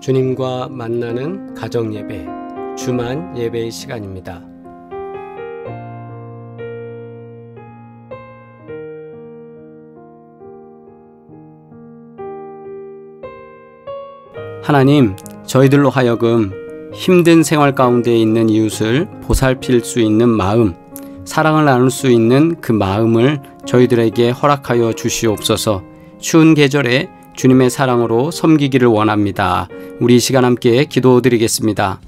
주님과 만나는 가정예배, 주만 예배의 시간입니다. 하나님, 저희들로 하여금 힘든 생활 가운데 있는 이웃을 보살필 수 있는 마음, 사랑을 나눌 수 있는 그 마음을 저희들에게 허락하여 주시옵소서. 추운 계절에 주님의 사랑으로 섬기기를 원합니다. 우리 이 시간 함께 기도드리겠습니다.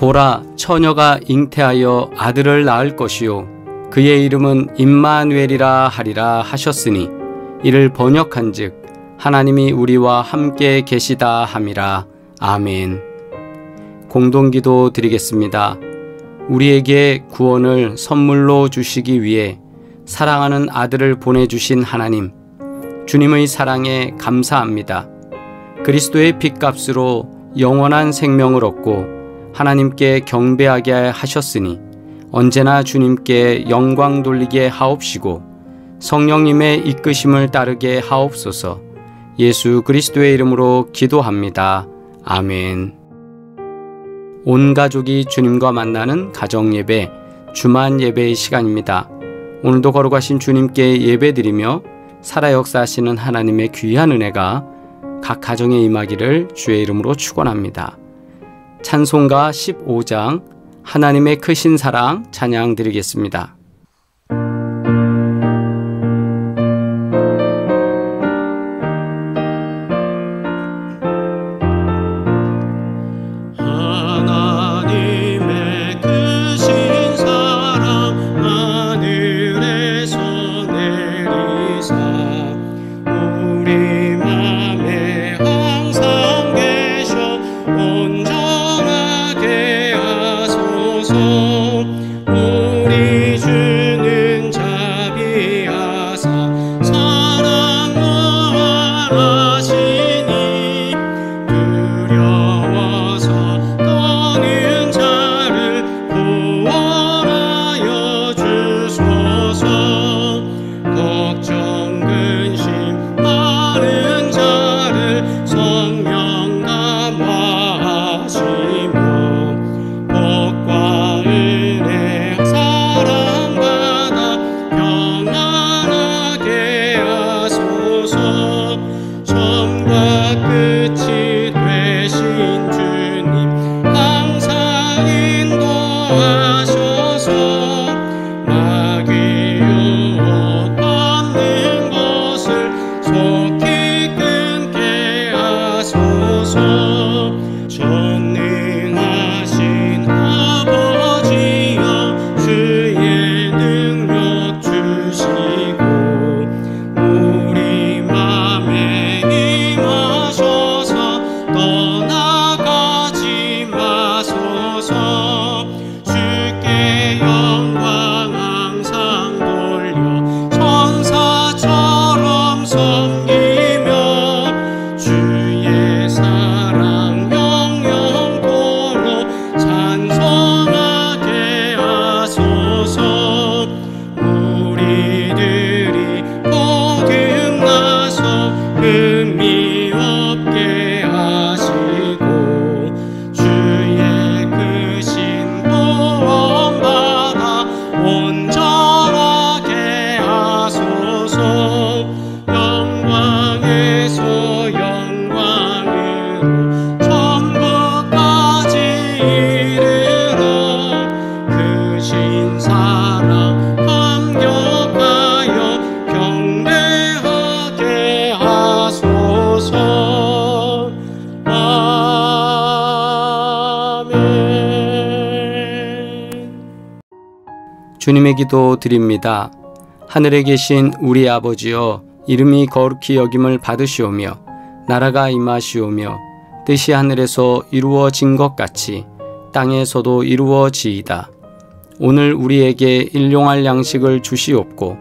보라, 처녀가 잉태하여 아들을 낳을 것이요 그의 이름은 임마누엘이라 하리라 하셨으니 이를 번역한즉 하나님이 우리와 함께 계시다 함이라. 아멘. 공동기도 드리겠습니다. 우리에게 구원을 선물로 주시기 위해 사랑하는 아들을 보내주신 하나님, 주님의 사랑에 감사합니다. 그리스도의 핏값으로 영원한 생명을 얻고 하나님께 경배하게 하셨으니 언제나 주님께 영광 돌리게 하옵시고 성령님의 이끄심을 따르게 하옵소서. 예수 그리스도의 이름으로 기도합니다. 아멘. 온 가족이 주님과 만나는 가정예배, 주만 예배의 시간입니다. 오늘도 거룩하신 주님께 예배드리며 살아 역사하시는 하나님의 귀한 은혜가 각 가정에 임하기를 주의 이름으로 축원합니다. 찬송가 15장 하나님의 크신 사랑 찬양 드리겠습니다. 하나님의 크신 사랑 하늘에서 내리사 우리 맘에 항상 계셔 온전하게 하소서. 우리 주 주님의 기도 드립니다. 하늘에 계신 우리 아버지여, 이름이 거룩히 여김을 받으시오며 나라가 임하시오며 뜻이 하늘에서 이루어진 것 같이 땅에서도 이루어지이다. 오늘 우리에게 일용할 양식을 주시옵고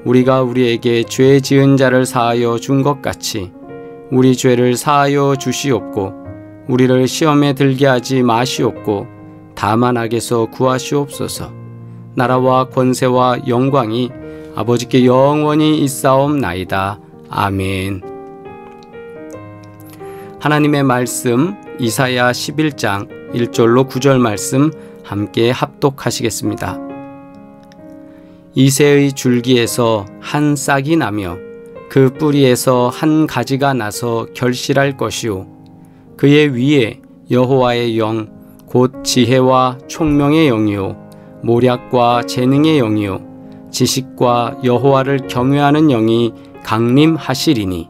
우리가 우리에게 죄 지은 자를 사하여 준 것 같이 우리 죄를 사하여 주시옵고 우리를 시험에 들게 하지 마시옵고 다만 악에서 구하시옵소서. 나라와 권세와 영광이 아버지께 영원히 있사옵나이다. 아멘. 하나님의 말씀 이사야 11장 1절로 9절 말씀 함께 합독하시겠습니다. 이새의 줄기에서 한 싹이 나며 그 뿌리에서 한 가지가 나서 결실할 것이요 그의 위에 여호와의 영 곧 지혜와 총명의 영이요 모략과 재능의 영이요 지식과 여호와를 경외하는 영이 강림하시리니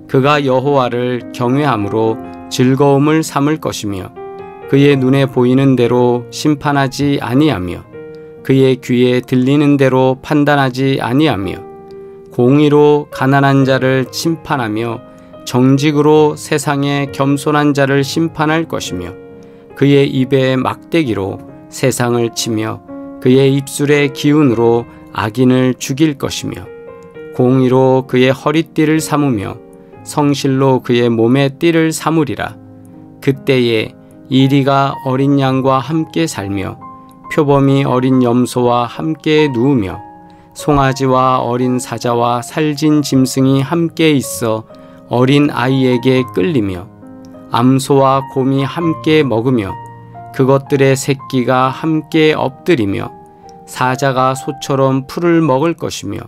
그가 여호와를 경외함으로 즐거움을 삼을 것이며 그의 눈에 보이는 대로 심판하지 아니하며 그의 귀에 들리는 대로 판단하지 아니하며 공의로 가난한 자를 심판하며 정직으로 세상에 겸손한 자를 심판할 것이며 그의 입에 막대기로 세상을 치며 그의 입술의 기운으로 악인을 죽일 것이며 공의로 그의 허리띠를 삼으며 성실로 그의 몸의 띠를 삼으리라. 그때에 이리가 어린 양과 함께 살며 표범이 어린 염소와 함께 누우며 송아지와 어린 사자와 살진 짐승이 함께 있어 어린 아이에게 끌리며 암소와 곰이 함께 먹으며 그것들의 새끼가 함께 엎드리며 사자가 소처럼 풀을 먹을 것이며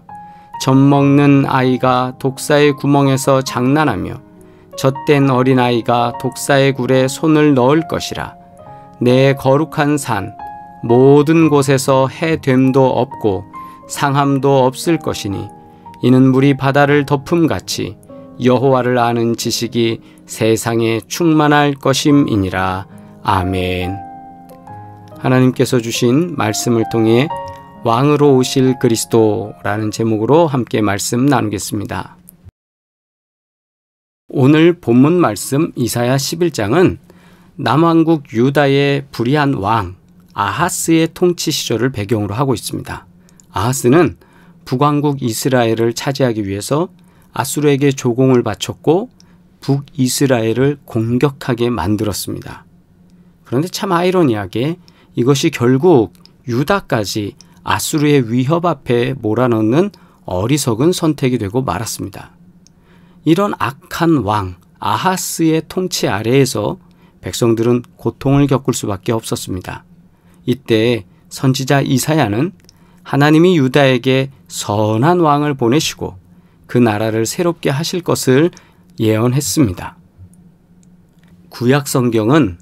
젖 먹는 아이가 독사의 구멍에서 장난하며 젖된 어린아이가 독사의 굴에 손을 넣을 것이라. 내 거룩한 산 모든 곳에서 해됨도 없고 상함도 없을 것이니 이는 물이 바다를 덮음같이 여호와를 아는 지식이 세상에 충만할 것임이니라. 아멘. 하나님께서 주신 말씀을 통해 왕으로 오실 그리스도라는 제목으로 함께 말씀 나누겠습니다. 오늘 본문 말씀 이사야 11장은 남왕국 유다의 불의한 왕 아하스의 통치 시절을 배경으로 하고 있습니다. 아하스는 북왕국 이스라엘을 차지하기 위해서 아수르에게 조공을 바쳤고 북이스라엘을 공격하게 만들었습니다. 그런데 참 아이러니하게 이것이 결국 유다까지 아수르의 위협 앞에 몰아넣는 어리석은 선택이 되고 말았습니다. 이런 악한 왕 아하스의 통치 아래에서 백성들은 고통을 겪을 수밖에 없었습니다. 이때 선지자 이사야는 하나님이 유다에게 선한 왕을 보내시고 그 나라를 새롭게 하실 것을 예언했습니다. 구약 성경은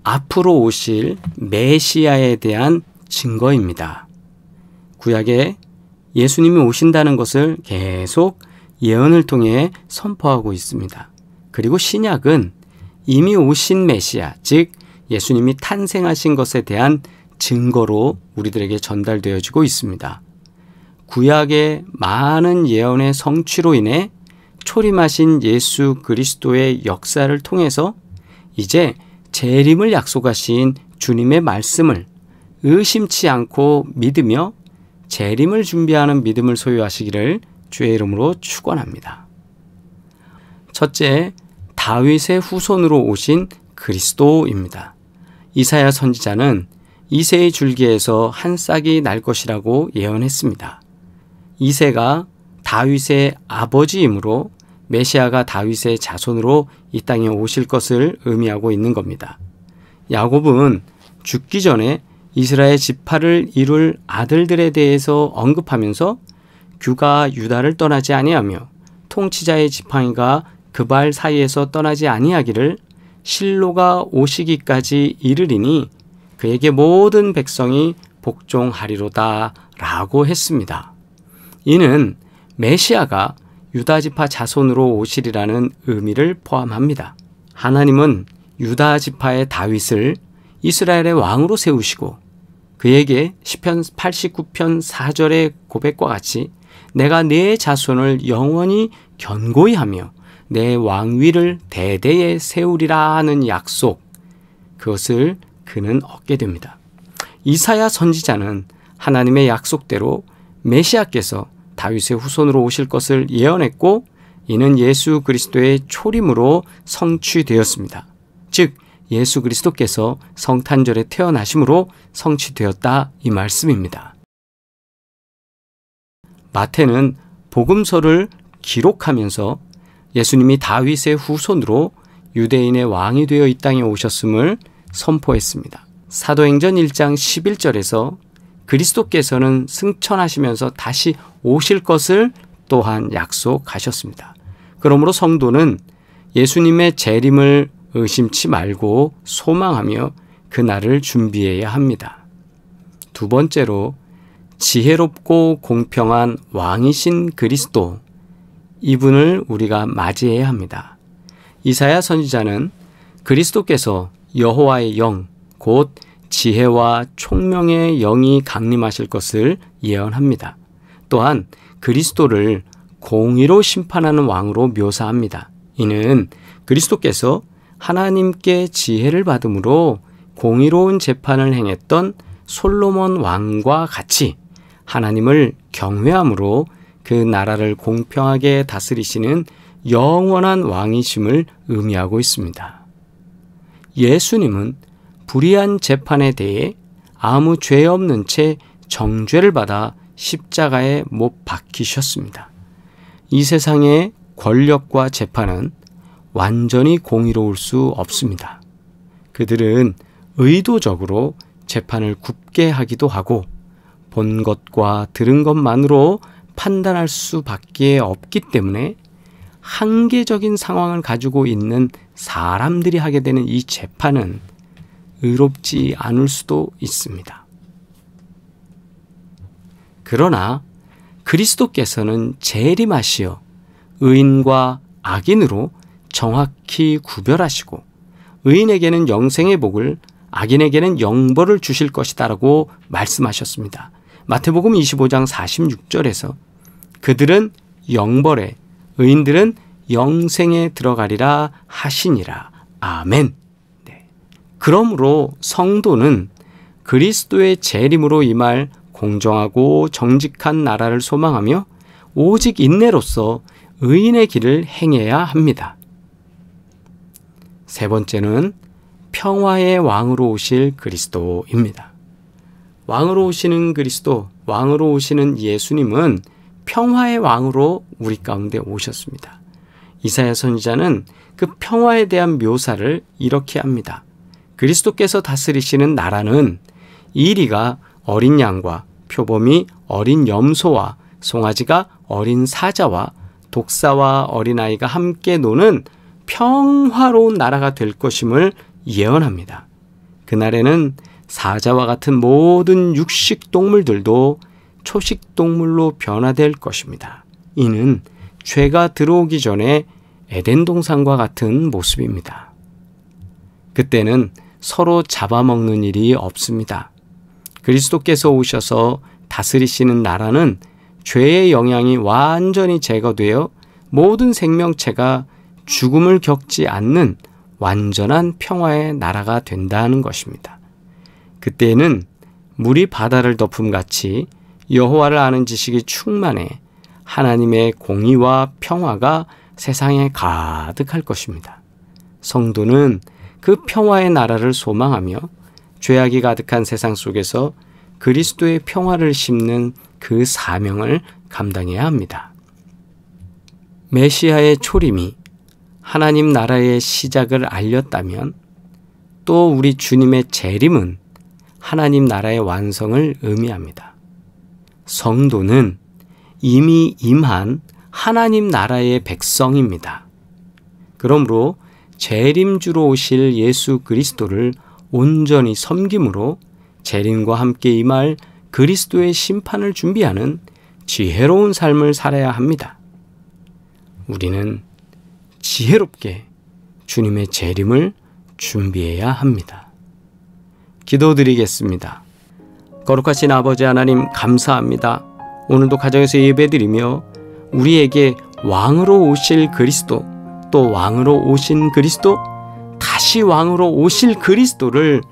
앞으로 오실 메시아에 대한 증거입니다. 구약에 예수님이 오신다는 것을 계속 예언을 통해 선포하고 있습니다. 그리고 신약은 이미 오신 메시아, 즉 예수님이 탄생하신 것에 대한 증거로 우리들에게 전달되어지고 있습니다. 구약의 많은 예언의 성취로 인해 초림하신 예수 그리스도의 역사를 통해서 이제 재림을 약속하신 주님의 말씀을 의심치 않고 믿으며 재림을 준비하는 믿음을 소유하시기를 주의 이름으로 축원합니다. 첫째, 다윗의 후손으로 오신 그리스도입니다. 이사야 선지자는 이새의 줄기에서 한 싹이 날 것이라고 예언했습니다. 이새가 다윗의 아버지이므로 메시아가 다윗의 자손으로 이 땅에 오실 것을 의미하고 있는 겁니다. 야곱은 죽기 전에 이스라엘 지파를 이룰 아들들에 대해서 언급하면서 규가 유다를 떠나지 아니하며 통치자의 지팡이가 그 발 사이에서 떠나지 아니하기를 실로가 오시기까지 이르리니 그에게 모든 백성이 복종하리로다 라고 했습니다. 이는 메시아가 유다 지파 자손으로 오시리라는 의미를 포함합니다. 하나님은 유다 지파의 다윗을 이스라엘의 왕으로 세우시고 그에게 시편 89편 4절의 고백과 같이 내가 내 자손을 영원히 견고히 하며 내 왕위를 대대에 세우리라 하는 약속, 그것을 그는 얻게 됩니다. 이사야 선지자는 하나님의 약속대로 메시아께서 다윗의 후손으로 오실 것을 예언했고 이는 예수 그리스도의 초림으로 성취되었습니다. 즉 예수 그리스도께서 성탄절에 태어나심으로 성취되었다 이 말씀입니다. 마태는 복음서를 기록하면서 예수님이 다윗의 후손으로 유대인의 왕이 되어 이 땅에 오셨음을 선포했습니다. 사도행전 1장 11절에서 그리스도께서는 승천하시면서 다시 오실 것을 또한 약속하셨습니다. 그러므로 성도는 예수님의 재림을 의심치 말고 소망하며 그날을 준비해야 합니다. 두 번째로 지혜롭고 공평한 왕이신 그리스도, 이분을 우리가 맞이해야 합니다. 이사야 선지자는 그리스도께서 여호와의 영, 곧 지혜와 총명의 영이 강림하실 것을 예언합니다. 또한 그리스도를 공의로 심판하는 왕으로 묘사합니다. 이는 그리스도께서 하나님께 지혜를 받음으로 공의로운 재판을 행했던 솔로몬 왕과 같이 하나님을 경외함으로 그 나라를 공평하게 다스리시는 영원한 왕이심을 의미하고 있습니다. 예수님은 불의한 재판에 대해 아무 죄 없는 채 정죄를 받아 십자가에 못 박히셨습니다. 이 세상의 권력과 재판은 완전히 공의로울 수 없습니다. 그들은 의도적으로 재판을 굽게 하기도 하고 본 것과 들은 것만으로 판단할 수밖에 없기 때문에 한계적인 상황을 가지고 있는 사람들이 하게 되는 이 재판은 의롭지 않을 수도 있습니다. 그러나 그리스도께서는 재림하시어 의인과 악인으로 정확히 구별하시고 의인에게는 영생의 복을, 악인에게는 영벌을 주실 것이다라고 말씀하셨습니다. 마태복음 25장 46절에서 그들은 영벌에, 의인들은 영생에 들어가리라 하시니라. 아멘. 네. 그러므로 성도는 그리스도의 재림으로 임할 공정하고 정직한 나라를 소망하며 오직 인내로서 의인의 길을 행해야 합니다. 세 번째는 평화의 왕으로 오실 그리스도입니다. 왕으로 오시는 그리스도, 왕으로 오시는 예수님은 평화의 왕으로 우리 가운데 오셨습니다. 이사야 선지자는 그 평화에 대한 묘사를 이렇게 합니다. 그리스도께서 다스리시는 나라는 이리가 어린 양과 표범이 어린 염소와 송아지가 어린 사자와 독사와 어린아이가 함께 노는 평화로운 나라가 될 것임을 예언합니다. 그날에는 사자와 같은 모든 육식 동물들도 초식 동물로 변화될 것입니다. 이는 죄가 들어오기 전에 에덴 동산과 같은 모습입니다. 그때는 서로 잡아먹는 일이 없습니다. 그리스도께서 오셔서 다스리시는 나라는 죄의 영향이 완전히 제거되어 모든 생명체가 죽음을 겪지 않는 완전한 평화의 나라가 된다는 것입니다. 그때에는 물이 바다를 덮음같이 여호와를 아는 지식이 충만해 하나님의 공의와 평화가 세상에 가득할 것입니다. 성도는 그 평화의 나라를 소망하며 죄악이 가득한 세상 속에서 그리스도의 평화를 심는 그 사명을 감당해야 합니다. 메시아의 초림이 하나님 나라의 시작을 알렸다면 또 우리 주님의 재림은 하나님 나라의 완성을 의미합니다. 성도는 이미 임한 하나님 나라의 백성입니다. 그러므로 재림주로 오실 예수 그리스도를 온전히 섬김으로 재림과 함께 임할 그리스도의 심판을 준비하는 지혜로운 삶을 살아야 합니다. 우리는 지혜롭게 주님의 재림을 준비해야 합니다. 기도드리겠습니다. 거룩하신 아버지 하나님 감사합니다. 오늘도 가정에서 예배드리며 우리에게 왕으로 오실 그리스도, 또 왕으로 오신 그리스도, 다시 왕으로 오실 그리스도를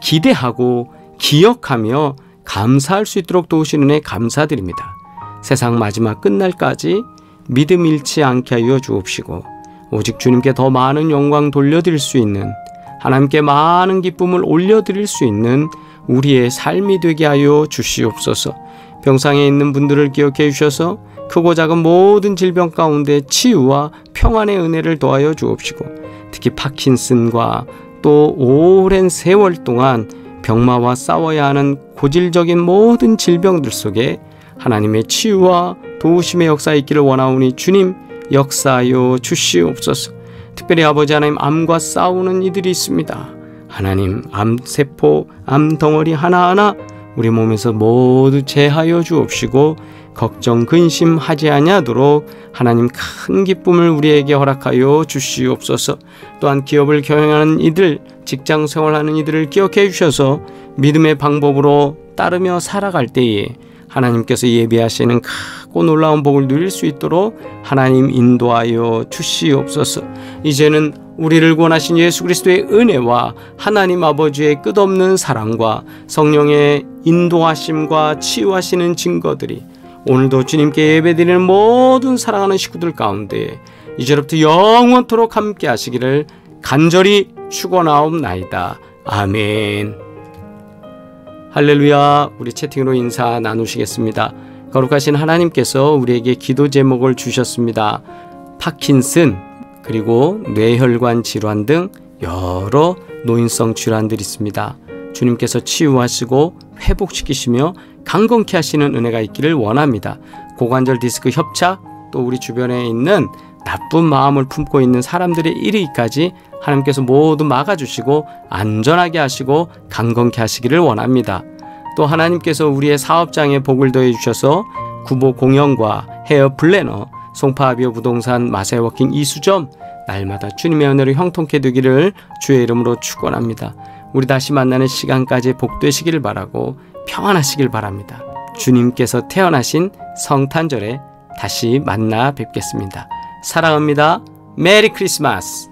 기대하고 기억하며 감사할 수 있도록 도우시는 은혜 감사드립니다. 세상 마지막 끝날까지 믿음 잃지 않게 하여 주옵시고 오직 주님께 더 많은 영광 돌려드릴 수 있는, 하나님께 많은 기쁨을 올려드릴 수 있는 우리의 삶이 되게 하여 주시옵소서. 병상에 있는 분들을 기억해 주셔서 크고 작은 모든 질병 가운데 치유와 평안의 은혜를 더하여 주옵시고, 특히 파킨슨과 또 오랜 세월 동안 병마와 싸워야 하는 고질적인 모든 질병들 속에 하나님의 치유와 도우심의 역사 있기를 원하오니 주님 역사하여 주시옵소서. 특별히 아버지 하나님, 암과 싸우는 이들이 있습니다. 하나님, 암세포, 암덩어리 하나하나 우리 몸에서 모두 제하여 주옵시고 걱정 근심하지 아니하도록 하나님 큰 기쁨을 우리에게 허락하여 주시옵소서. 또한 기업을 경영하는 이들, 직장 생활하는 이들을 기억해 주셔서 믿음의 방법으로 따르며 살아갈 때에 하나님께서 예비하시는 크고 놀라운 복을 누릴 수 있도록 하나님 인도하여 주시옵소서. 이제는 우리를 구원하신 예수 그리스도의 은혜와 하나님 아버지의 끝없는 사랑과 성령의 인도하심과 치유하시는 증거들이 오늘도 주님께 예배드리는 모든 사랑하는 식구들 가운데 이제부터 영원토록 함께 하시기를 간절히 축원하옵나이다. 아멘. 할렐루야. 우리 채팅으로 인사 나누시겠습니다. 거룩하신 하나님께서 우리에게 기도 제목을 주셨습니다. 파킨슨, 그리고 뇌혈관 질환 등 여러 노인성 질환들이 있습니다. 주님께서 치유하시고 회복시키시며 강건케 하시는 은혜가 있기를 원합니다. 고관절 디스크 협착, 또 우리 주변에 있는 나쁜 마음을 품고 있는 사람들의 이르기까지 하나님께서 모두 막아주시고 안전하게 하시고 강건케 하시기를 원합니다. 또 하나님께서 우리의 사업장에 복을 더해 주셔서 구보 공연과 헤어 플래너, 송파아비오 부동산, 마세워킹 이수점 날마다 주님의 은혜로 형통케 되기를 주의 이름으로 축원합니다. 우리 다시 만나는 시간까지 복되시기를 바라고 평안하시길 바랍니다. 주님께서 태어나신 성탄절에 다시 만나 뵙겠습니다. 사랑합니다. 메리 크리스마스.